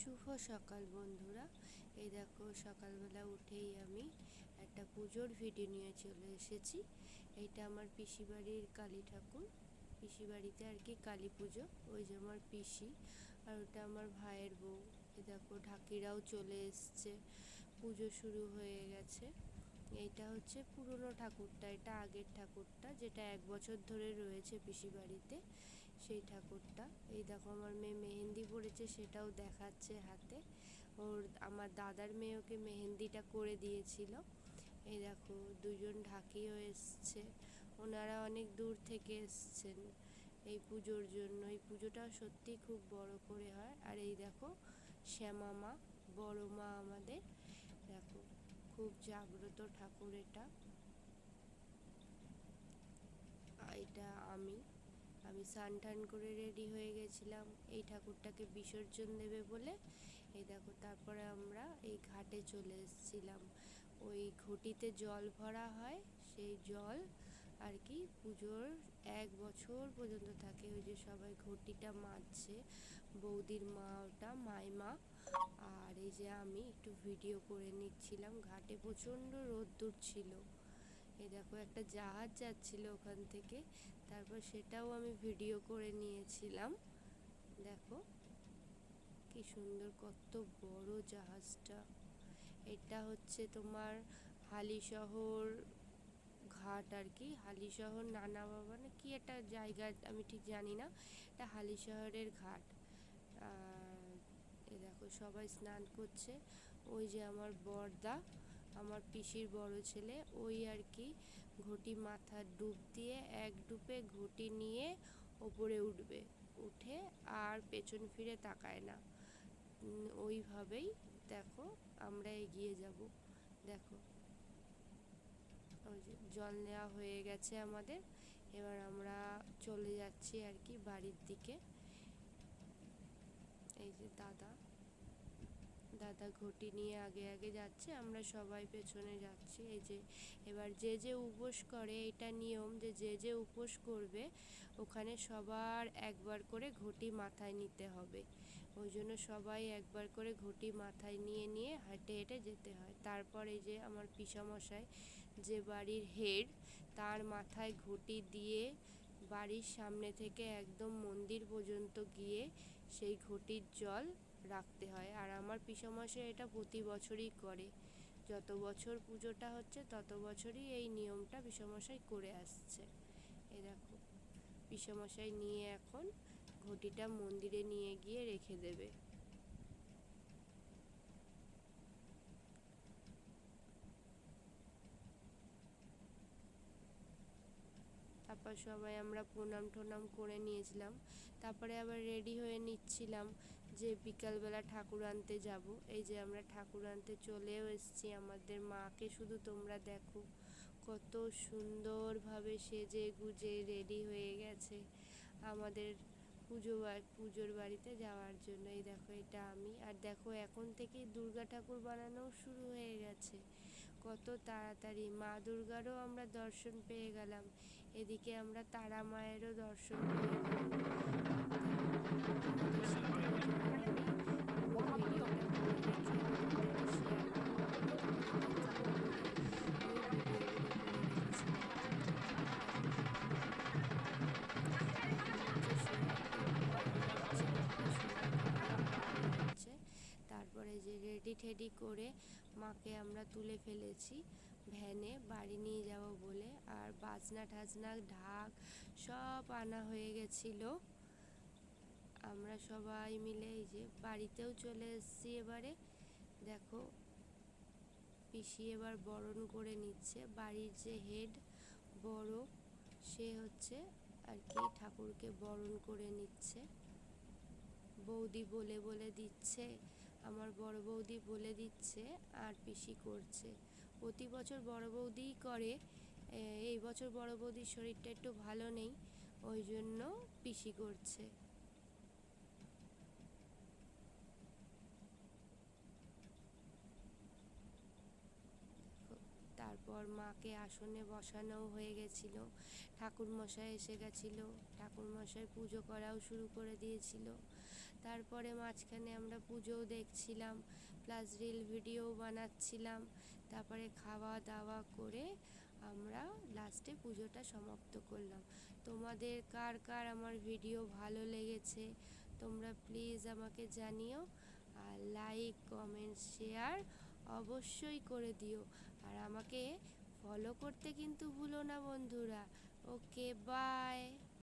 শুভ সকাল বন্ধুরা। এই দেখো সকালবেলা উঠেই আমি একটা পুজোর ভিডিও নিয়ে চলে এসেছি। এইটা আমার পিসি বাড়ির কালী ঠাকুর, পিসি বাড়িতে আর কি কালী পুজো। ওই যে আমার পিসি, আর ওটা আমার ভাইয়ের বউ। এই দেখো ঢাকিরাও চলে এসছে, পুজো শুরু হয়ে গেছে। এইটা হচ্ছে পুরনো ঠাকুরটা, এটা আগের ঠাকুরটা যেটা 1 বছর ধরে রয়েছে পিসি বাড়িতে, সেই ঠাকুরটা। এই দেখো আমার মেয়ে মেহেন্দি পড়েছে, সেটাও দেখাচ্ছে হাতে। আমার দাদার মেয়ে ওকে মেহেন্দিটা করে দিয়েছিল। এই দেখো দুজন ঢাকিও এসছে, ওনারা অনেক দূর থেকে এসছেন এই পুজোর জন্য। এই পুজোটা সত্যি খুব বড় করে হয়। আর এই দেখো শ্যামা মা, বড় মা আমাদের, দেখো খুব জাগ্রত ঠাকুর এটা। এটা আমি স্নান টান করে রেডি হয়ে গেছিলাম এই ঠাকুরটাকে বিসর্জন দেবে বলে। এই দেখো তারপরে আমরা এই ঘাটে চলে এসেছিলাম। ওই ঘটিতে জল ভরা হয়, সেই জল আর কি পুজোর 1 বছর পর্যন্ত থাকে। ওই যে সবাই ঘটিটা মাজছে, বৌদির মা ওটা মাইমা। আর এই যে আমি একটু ভিডিও করে নিচ্ছিলাম, ঘাটে প্রচণ্ড রোদ্দুর ছিল। এই দেখো একটা জাহাজ যাচ্ছিল ওখান থেকে, তারপর সেটাও আমি ভিডিও করে নিয়েছিলাম। দেখো কি সুন্দর, কত বড় জাহাজটা। এটা হচ্ছে তোমার হালিশহর ঘাট আর কি, হালিশহর নানা বাবা না কি একটা জায়গা, আমি ঠিক জানি না। এটা হালিশহরের ঘাট। এ দেখো সবাই স্নান করছে। ওই যে আমার বড়দা, আমার পিসির বড় ছেলে, ওই আর কি ঘটি মাথার ডুব দিয়ে এক ডুবে ঘটি নিয়ে ওপরে উঠবে, উঠে আর পেছন ফিরে তাকায় না। ওইভাবেই দেখো আমরা এগিয়ে যাব। দেখো ওই যে জল নেওয়া হয়ে গেছে আমাদের, এবার আমরা চলে যাচ্ছি আর কি বাড়ির দিকে। এই যে দাদা ঘটি নিয়ে আগে আগে যাচ্ছে, আমরা সবাই পেছনে যাচ্ছি। এই যে এবার যে যে উপোস করে, এটা নিয়ম যে যে যে উপোস করবে ওখানে সবার একবার করে ঘটি মাথায় নিতে হবে। ওই জন্য সবাই একবার করে ঘটি মাথায় নিয়ে নিয়ে হেঁটে হেঁটে যেতে হয়। তারপর এই যে আমার পিসামশাই, যে বাড়ির হেড, তার মাথায় ঘটি দিয়ে বাড়ির সামনে থেকে একদম মন্দির পর্যন্ত গিয়ে সেই ঘটির জল রাখতে হয়। আর আমার পিসামশাই এটা প্রতি বছরই করে, যত বছর পুজোটা হচ্ছে তত বছরই এই নিয়মটা পিসামশাই করে আসছে। এই দেখো পিসামশাই নিয়ে এখন ঘটিটা মন্দিরে নিয়ে গিয়ে রেখে দেবে। তারপর সবাই আমরা প্রণাম টোনাম করে নিয়েছিলাম। তারপরে আবার রেডি হয়ে নিচ্ছিলাম যে বিকালবেলা ঠাকুর আনতে যাব। এই যে আমরা ঠাকুর আনতে চলেও এসেছি। আমাদের মাকে শুধু তোমরা দেখো, কত সুন্দরভাবে সেজে গুজে রেডি হয়ে গেছে আমাদের পুজোর বাড়িতে যাওয়ার জন্য। এই দেখো এটা আমি, আর দেখো এখন থেকেই দুর্গা ঠাকুর বানানো শুরু হয়ে গেছে, কত তাড়াতাড়ি। মা দুর্গারও আমরা দর্শন পেয়ে গেলাম, এদিকে আমরা তারা মায়েরও দর্শন পেয়ে গেলাম। তোমাদের সাথে আমি পুরো ভিডিওটা করে রেখে আমি তোমাদেরকে শেয়ার করবো বলে, তোমাদের দেখাবো বলে আমি ভিডিওগুলো করে রেখেছিলাম। দেখো এখন হচ্ছে সোনার দুধ পড়ানো হচ্ছে, ঘরে সোনার গয়না পড়ানো হচ্ছে। তারপরে যে রেডি টেডি করে মাকে আমরা তুলে ফেলেছি ভ্যানে বাড়ি নিয়ে যাব বলে। আর বাজনা টাজনা ঢাক সব আনা হয়ে গেছিলো। আমরা সবাই মিলে এই যে বাড়িতেও চলে এসেছি এবারে। দেখো পিসি এবার বরণ করে নিচ্ছে, বাড়ির যে হেড বড়, সে হচ্ছে আর কি ঠাকুরকে বরণ করে নিচ্ছে। বৌদি বলে বলে দিচ্ছে, আমার বড় বৌদি বলে দিচ্ছে আর পিসি করছে। প্রতি বছর বড় বৌদিই করে, এই বছর বড় বৌদির শরীরটা একটু ভালো নেই, ওই জন্য পিসি করছে। তারপর মাকে আসনে বসানো হয়ে গেছিল, ঠাকুরমশাই এসে গেছিলো, ঠাকুরমশাই পুজো করাও শুরু করে দিয়েছিল। তারপরে মাঝখানে আমরা পুজোও দেখছিলাম, প্লাস রিল ভিডিও বানাচ্ছিলাম। তারপরে খাওয়া দাওয়া করে আমরা লাস্টে পুজোটা সমাপ্ত করলাম। তোমাদের কার কার আমার ভিডিও ভালো লেগেছে তোমরা প্লিজ আমাকে জানিও, আর লাইক কমেন্ট শেয়ার অবশ্যই করে দিও, আর আমাকে ফলো করতে কিন্তু ভুলো না বন্ধুরা। ওকে, বাই।